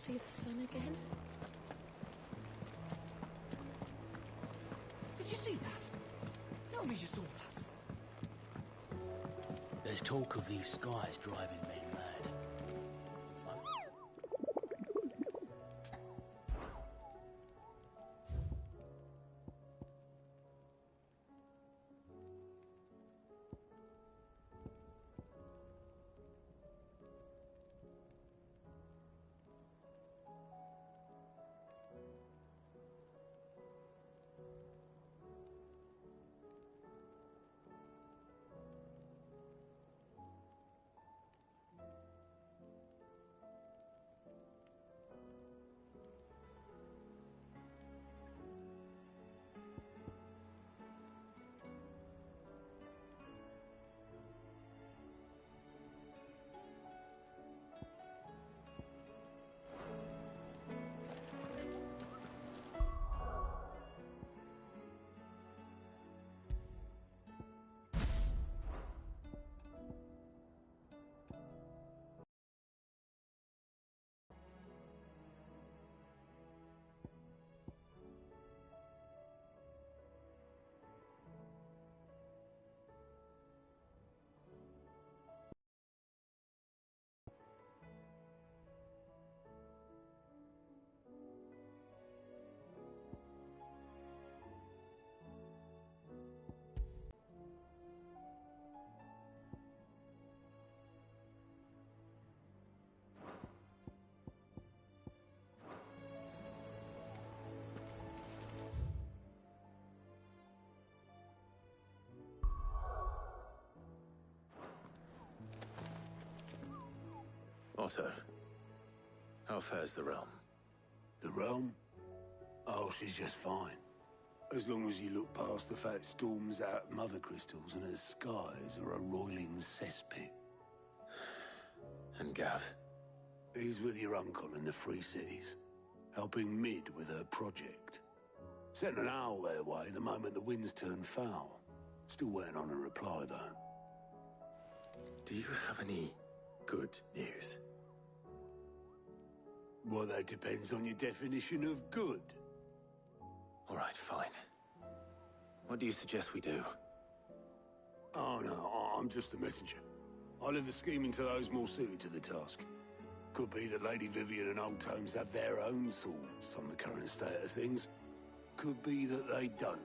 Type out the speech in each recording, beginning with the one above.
see the sun again. Did you see that? Tell me you saw that. There's talk of these skies driving men mad. Otto, how fares the realm? The realm? Oh, she's just fine. As long as you look past the fat storms out mother crystals and her skies are a roiling cesspit. And Gav? He's with your uncle in the Free Cities, helping Mid with her project. Sent an owl their way the moment the winds turned foul. Still waiting on a reply, though. Do you have any good news? Well, that depends on your definition of good. All right, fine. What do you suggest we do? Oh, no, I'm just the messenger. I leave the scheming to those more suited to the task. Could be that Lady Vivian and Old Tomes have their own thoughts on the current state of things. Could be that they don't.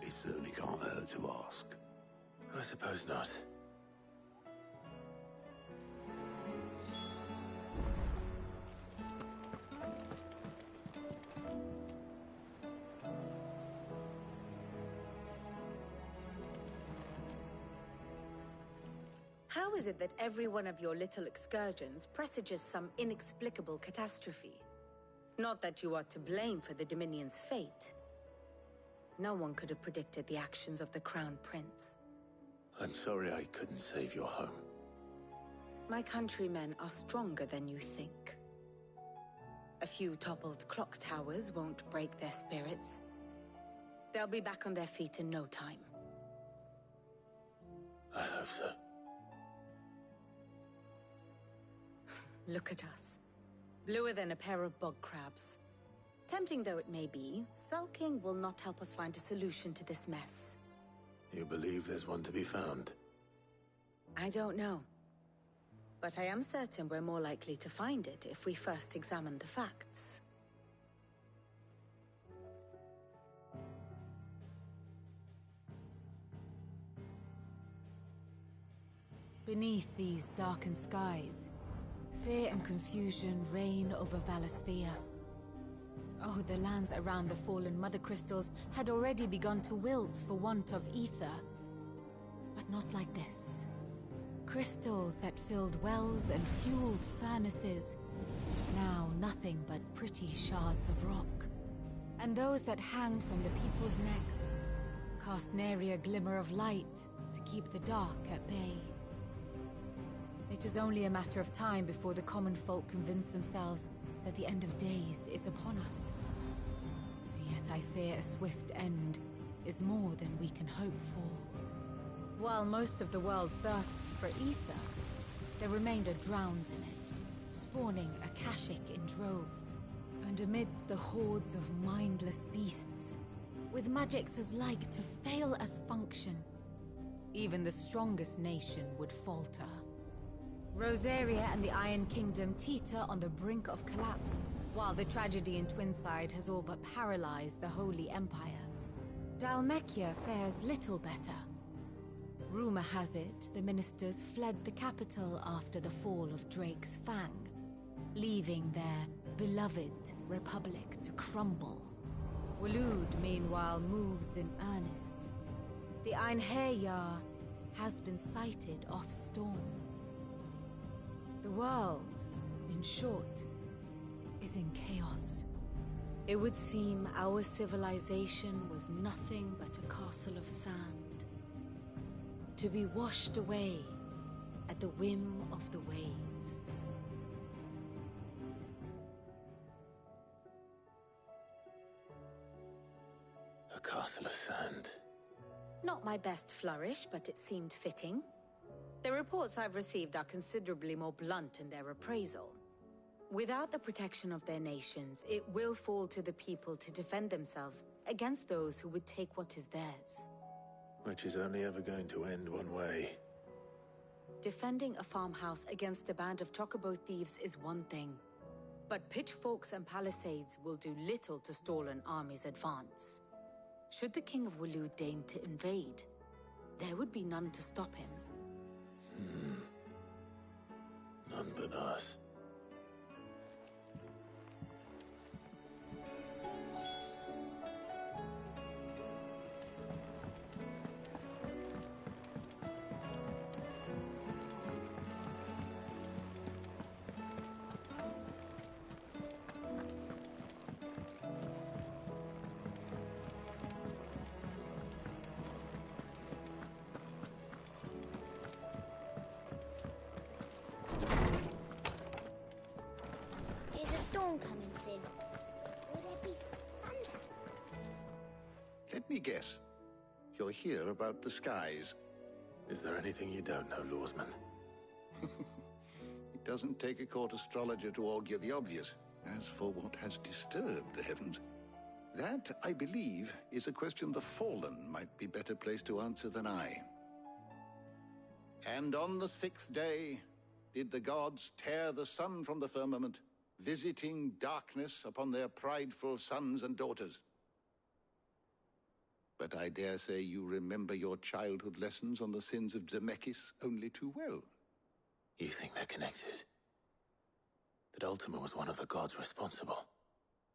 It certainly can't hurt to ask. I suppose not. How is it that every one of your little excursions presages some inexplicable catastrophe? Not that you are to blame for the Dominion's fate. No one could have predicted the actions of the Crown Prince. I'm sorry I couldn't save your home. My countrymen are stronger than you think. A few toppled clock towers won't break their spirits. They'll be back on their feet in no time. I hope so. Look at us. Bluer than a pair of bog crabs. Tempting though it may be, sulking will not help us find a solution to this mess. You believe there's one to be found? I don't know. But I am certain we're more likely to find it if we first examine the facts. Beneath these darkened skies, fear and confusion reign over Valisthea. Oh, the lands around the fallen Mother Crystals had already begun to wilt for want of ether. But not like this. Crystals that filled wells and fueled furnaces, now nothing but pretty shards of rock. And those that hang from the people's necks cast nary a glimmer of light to keep the dark at bay. It is only a matter of time before the common folk convince themselves that the end of days is upon us. Yet I fear a swift end is more than we can hope for. While most of the world thirsts for ether, the remainder drowns in it, spawning Akashic in droves. And amidst the hordes of mindless beasts, with magics as like to fail as function, even the strongest nation would falter. Rosaria and the Iron Kingdom teeter on the brink of collapse, while the tragedy in Twinside has all but paralyzed the Holy Empire. Dhalmekia fares little better. Rumor has it the ministers fled the capital after the fall of Drake's Fang, leaving their beloved republic to crumble. Waloed, meanwhile, moves in earnest. The Einherjar has been sighted off Storm. The world, in short, is in chaos. It would seem our civilization was nothing but a castle of sand, to be washed away at the whim of the waves. A castle of sand. Not my best flourish, but it seemed fitting. The reports I've received are considerably more blunt in their appraisal. Without the protection of their nations, it will fall to the people to defend themselves against those who would take what is theirs. Which is only ever going to end one way. Defending a farmhouse against a band of chocobo thieves is one thing, but pitchforks and palisades will do little to stall an army's advance. Should the King of Waloed deign to invade, there would be none to stop him. None but us. Is a storm coming soon? Will there be thunder? Let me guess. You're here about the skies. Is there anything you don't know, Lawsman? It doesn't take a court astrologer to augur the obvious. As for what has disturbed the heavens, that, I believe, is a question the Fallen might be better placed to answer than I. And on the 6th day did the gods tear the sun from the firmament, visiting darkness upon their prideful sons and daughters. But I dare say you remember your childhood lessons on the sins of Zemeckis only too well. You think they're connected? That Ultima was one of the gods responsible?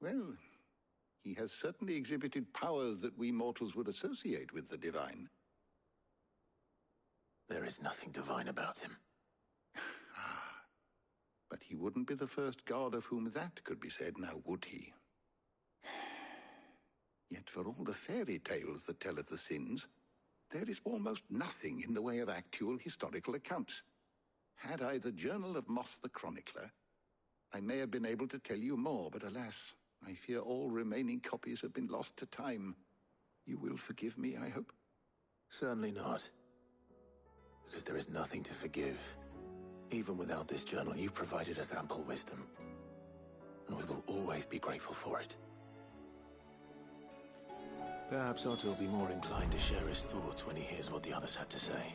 Well, he has certainly exhibited powers that we mortals would associate with the divine. There is nothing divine about him. But he wouldn't be the first god of whom that could be said, now would he? Yet for all the fairy tales that tell of the sins, there is almost nothing in the way of actual historical accounts. Had I the Journal of Moss the Chronicler, I may have been able to tell you more, but alas, I fear all remaining copies have been lost to time. You will forgive me, I hope? Certainly not. Because there is nothing to forgive. Even without this journal, you've provided us ample wisdom. And we will always be grateful for it. Perhaps Otto will be more inclined to share his thoughts when he hears what the others had to say.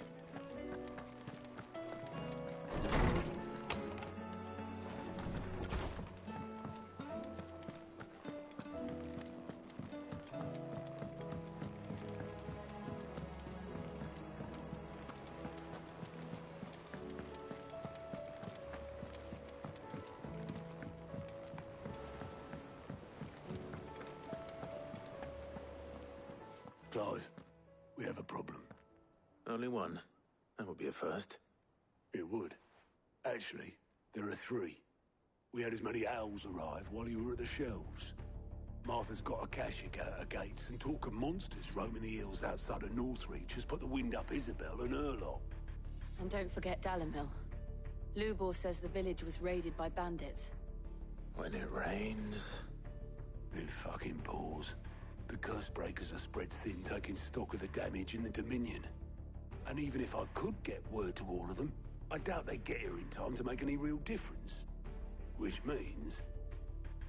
Clive, we have a problem. Only one. That would be a first. It would. Actually, there are 3. We had as many owls arrive while you were at the shelves. Martha's got Akashic out her gates, and talk of monsters roaming the hills outside of Northreach has put the wind up Isabel and her lot. And don't forget Dalimil. Lubor says the village was raided by bandits. When it rains... It fucking pours. The curse breakers are spread thin, taking stock of the damage in the Dominion. And even if I could get word to all of them, I doubt they'd get here in time to make any real difference. Which means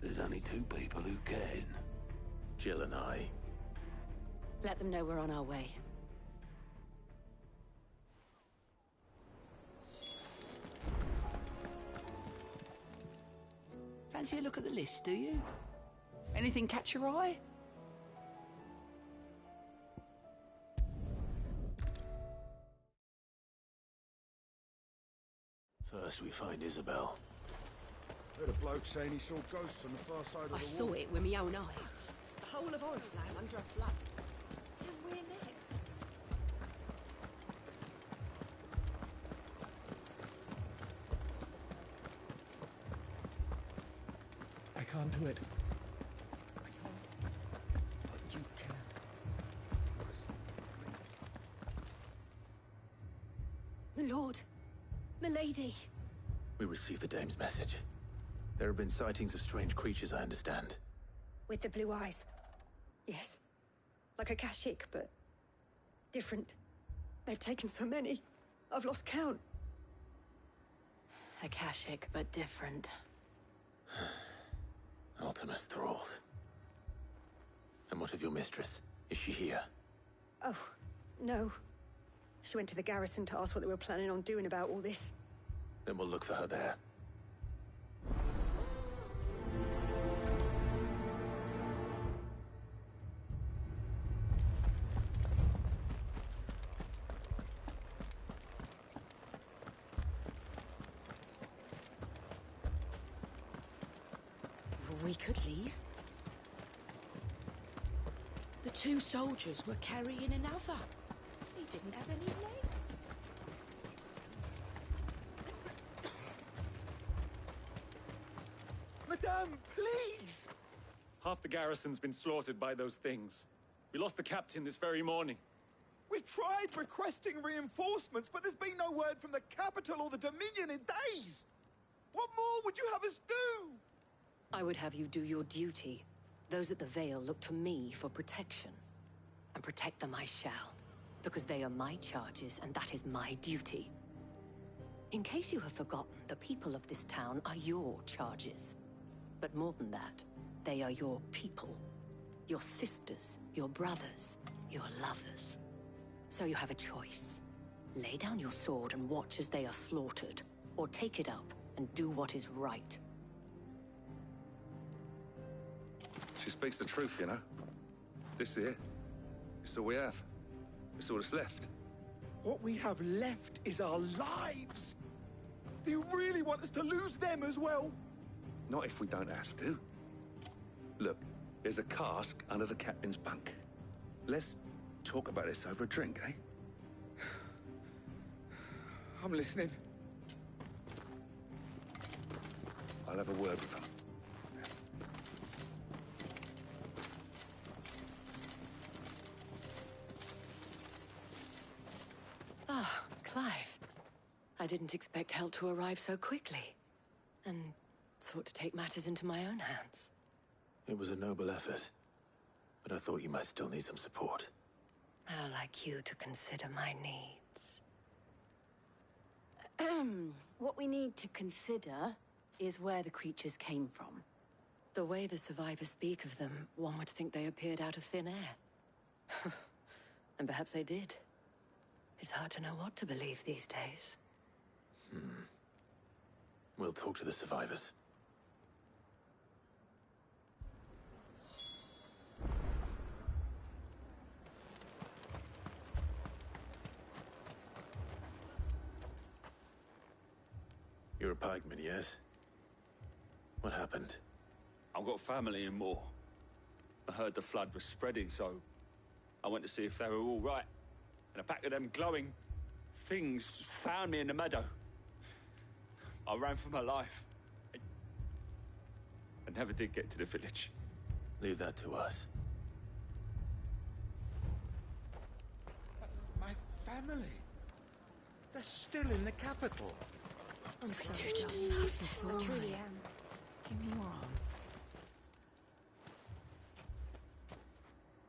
there's only two people who can. Jill and I. Let them know we're on our way. Fancy a look at the list, do you? Anything catch your eye? First we find Isabel. Heard a bloke saying he saw ghosts on the far side of the wall. I saw it with my own eyes. The whole of Oriflamme under a flood. And we're next. I can't do it. I can't. But you can. My lord. Milady. We received the dame's message. There have been sightings of strange creatures, I understand. With the blue eyes. Yes. Like a Kashik, but different. They've taken so many. I've lost count. Akashic, but different. Ultimus thralls. And what of your mistress? Is she here? Oh, no. She went to the garrison to ask what they were planning on doing about all this. Then we'll look for her there. We could leave. The two soldiers were carrying another. He didn't have any legs. Madame, please! Half the garrison's been slaughtered by those things. We lost the captain this very morning. We've tried requesting reinforcements, but there's been no word from the capital or the Dominion in days! What more would you have us do? I would have you do your duty. Those at the Vale look to me for protection. And protect them I shall. Because they are my charges, and that is my duty. In case you have forgotten, the people of this town are your charges. But more than that, they are your people. Your sisters, your brothers, your lovers. So you have a choice. Lay down your sword and watch as they are slaughtered. Or take it up and do what is right. She speaks the truth, you know. This here, it's all we have. It's all that's left. What we have left is our lives! Do you really want us to lose them as well? Not if we don't have to. Look, there's a cask under the captain's bunk. Let's talk about this over a drink, eh? I'm listening. I'll have a word with him. Ah, Clive. I didn't expect help to arrive so quickly. And sought to take matters into my own hands. It was a noble effort. But I thought you might still need some support. How like you to consider my needs. What we need to consider is where the creatures came from. The way the survivors speak of them, one would think they appeared out of thin air. And perhaps they did. It's hard to know what to believe these days. We'll talk to the survivors. You're a pikeman, yes? What happened? I've got family in Moor. I heard the flood was spreading, so I went to see if they were all right. And a pack of them glowing things found me in the meadow. I ran for my life. I never did get to the village. Leave that to us. My family. They're still in the capital. I'm sorry, It's I all truly right. am. Give me your arm.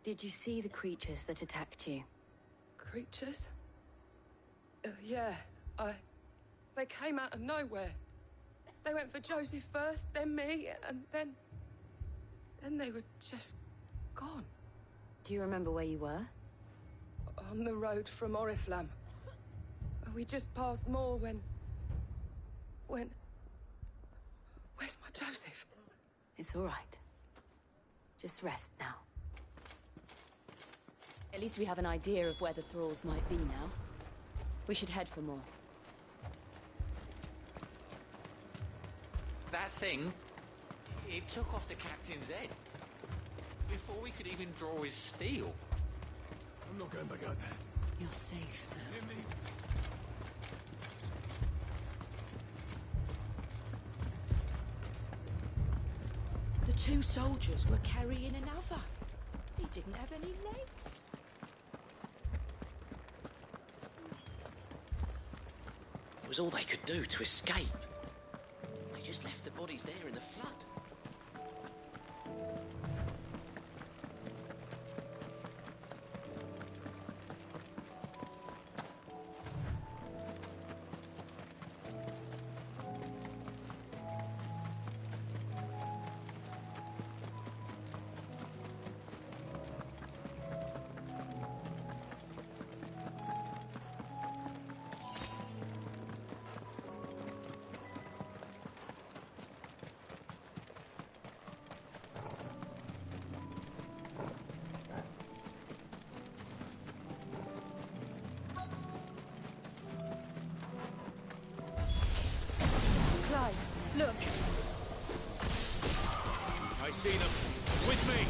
Did you see the creatures that attacked you? Creatures? Yeah, they came out of nowhere. They went for Joseph first, then me, and then they were just gone. Do you remember where you were? On the road from Oriflamme. We just passed Moor when... Where's my Joseph? It's all right. Just rest now. At least we have an idea of where the thralls might be now. We should head for more. That thing, it took off the captain's head. Before we could even draw his steel. I'm not going back out there. You're safe now. Hear me? The two soldiers were carrying another. He didn't have any legs. It was all they could do to escape. They just left the bodies there in the flood. Look. I see them. With me.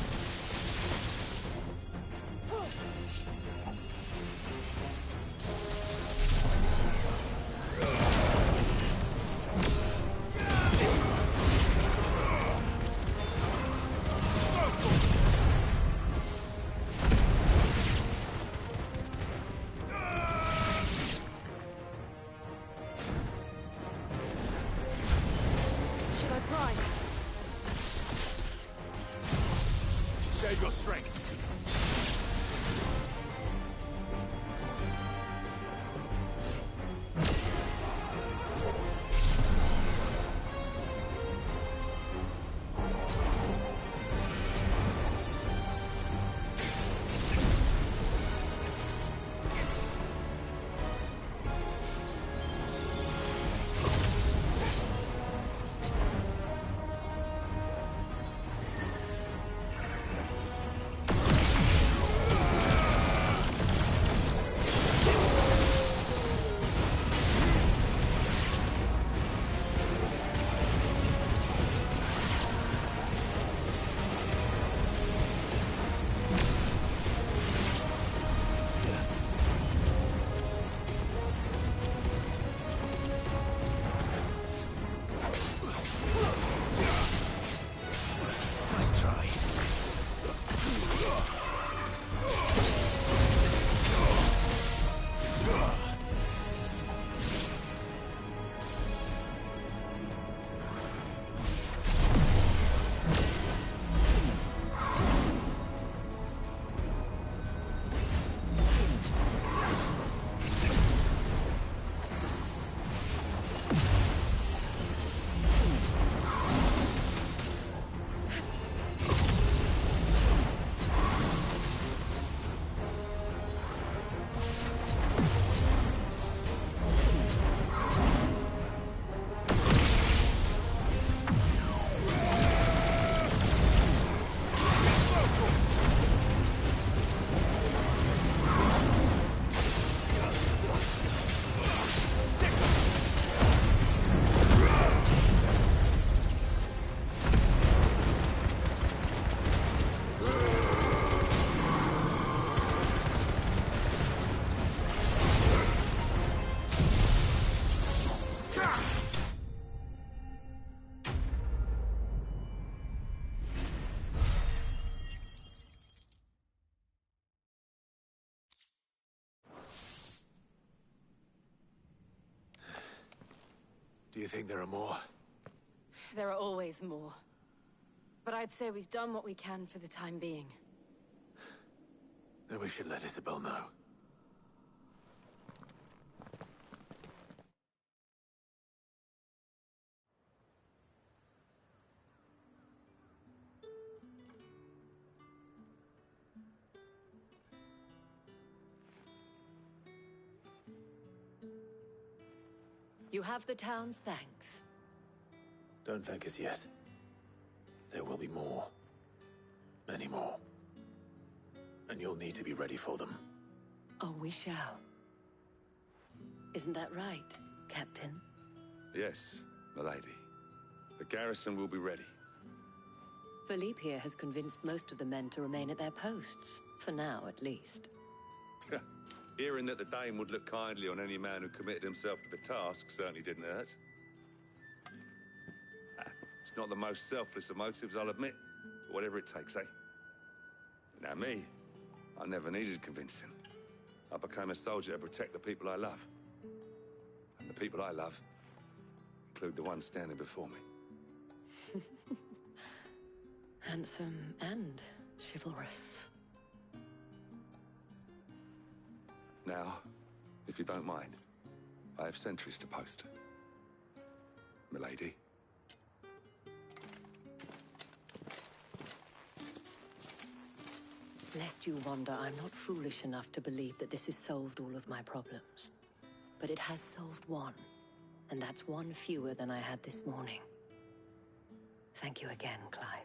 Save your strength. Do you think there are more? There are always more. But I'd say we've done what we can for the time being. Then we should let Isabel know. You have the town's thanks. Don't thank us yet. There will be more. Many more. And you'll need to be ready for them. Oh, we shall. Isn't that right, Captain? Yes, milady. The garrison will be ready. Philippe here has convinced most of the men to remain at their posts. For now, at least. Hearing that the Dame would look kindly on any man who committed himself to the task certainly didn't hurt. It's not the most selfless of motives, I'll admit. But whatever it takes, eh? Now me, I never needed convincing. I became a soldier to protect the people I love. And the people I love include the ones standing before me. Handsome and chivalrous. Now, if you don't mind, I have sentries to post. Milady. Lest you wonder, I'm not foolish enough to believe that this has solved all of my problems. But it has solved one, and that's one fewer than I had this morning. Thank you again, Clive.